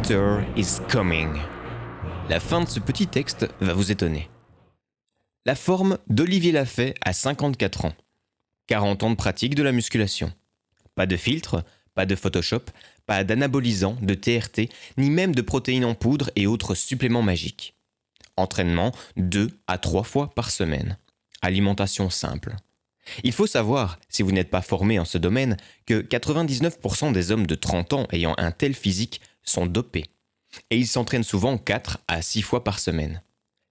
Winter is coming. La fin de ce petit texte va vous étonner. La forme d'Olivier Lafay à 54 ans. 40 ans de pratique de la musculation. Pas de filtre, pas de Photoshop, pas d'anabolisant, de TRT, ni même de protéines en poudre et autres suppléments magiques. Entraînement 2 à 3 fois par semaine. Alimentation simple. Il faut savoir, si vous n'êtes pas formé en ce domaine, que 99% des hommes de 30 ans ayant un tel physique sont dopés. Et ils s'entraînent souvent 4 à 6 fois par semaine.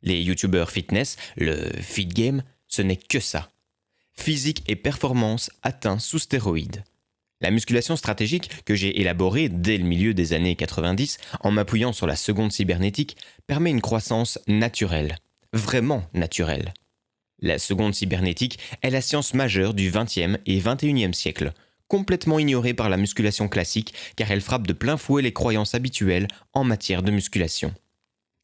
Les youtubeurs fitness, le fit game, ce n'est que ça. Physique et performance atteints sous stéroïdes. La musculation stratégique que j'ai élaborée dès le milieu des années 90 en m'appuyant sur la seconde cybernétique permet une croissance naturelle, vraiment naturelle. La seconde cybernétique est la science majeure du XXe et XXIe siècle, complètement ignorée par la musculation classique car elle frappe de plein fouet les croyances habituelles en matière de musculation.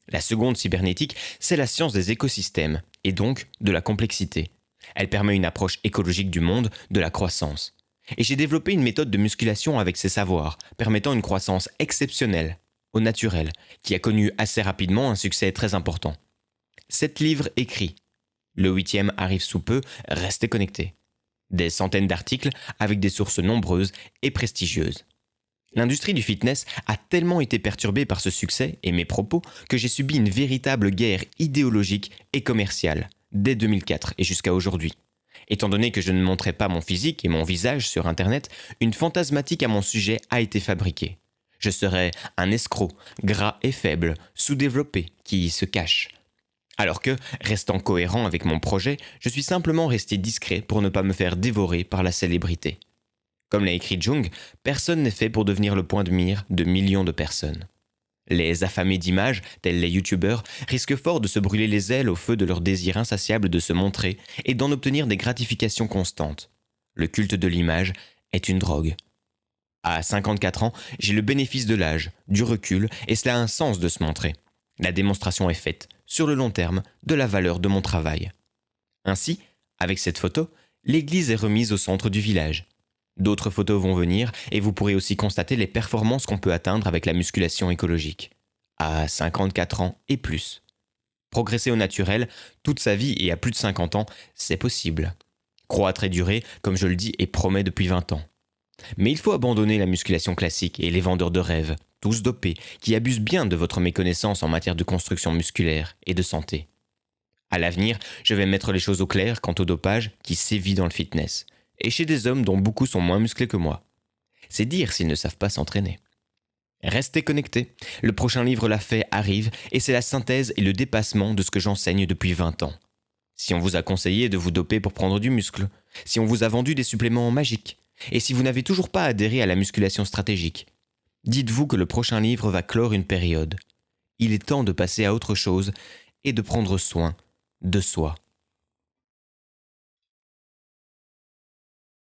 La seconde cybernétique, c'est la science des écosystèmes, et donc de la complexité. Elle permet une approche écologique du monde, de la croissance. Et j'ai développé une méthode de musculation avec ces savoirs, permettant une croissance exceptionnelle, au naturel, qui a connu assez rapidement un succès très important. 7 livres écrits. Le 8e arrive sous peu, restez connectés. Des centaines d'articles avec des sources nombreuses et prestigieuses. L'industrie du fitness a tellement été perturbée par ce succès et mes propos que j'ai subi une véritable guerre idéologique et commerciale, dès 2004 et jusqu'à aujourd'hui. Étant donné que je ne montrais pas mon physique et mon visage sur Internet, une fantasmatique à mon sujet a été fabriquée. Je serais un escroc, gras et faible, sous-développé, qui se cache. Alors que, restant cohérent avec mon projet, je suis simplement resté discret pour ne pas me faire dévorer par la célébrité. Comme l'a écrit Jung, personne n'est fait pour devenir le point de mire de millions de personnes. Les affamés d'images, tels les youtubeurs, risquent fort de se brûler les ailes au feu de leur désir insatiable de se montrer et d'en obtenir des gratifications constantes. Le culte de l'image est une drogue. À 54 ans, j'ai le bénéfice de l'âge, du recul, et cela a un sens de se montrer. La démonstration est faite, sur le long terme, de la valeur de mon travail. Ainsi, avec cette photo, l'église est remise au centre du village. D'autres photos vont venir et vous pourrez aussi constater les performances qu'on peut atteindre avec la musculation écologique. À 54 ans et plus. Progresser au naturel, toute sa vie et à plus de 50 ans, c'est possible. Croître et durer, comme je le dis et promets depuis 20 ans. Mais il faut abandonner la musculation classique et les vendeurs de rêves, tous dopés, qui abusent bien de votre méconnaissance en matière de construction musculaire et de santé. À l'avenir, je vais mettre les choses au clair quant au dopage qui sévit dans le fitness, et chez des hommes dont beaucoup sont moins musclés que moi. C'est dire s'ils ne savent pas s'entraîner. Restez connectés, le prochain livre Lafay arrive et c'est la synthèse et le dépassement de ce que j'enseigne depuis 20 ans. Si on vous a conseillé de vous doper pour prendre du muscle, si on vous a vendu des suppléments magiques, et si vous n'avez toujours pas adhéré à la musculation stratégique, dites-vous que le prochain livre va clore une période. Il est temps de passer à autre chose et de prendre soin de soi.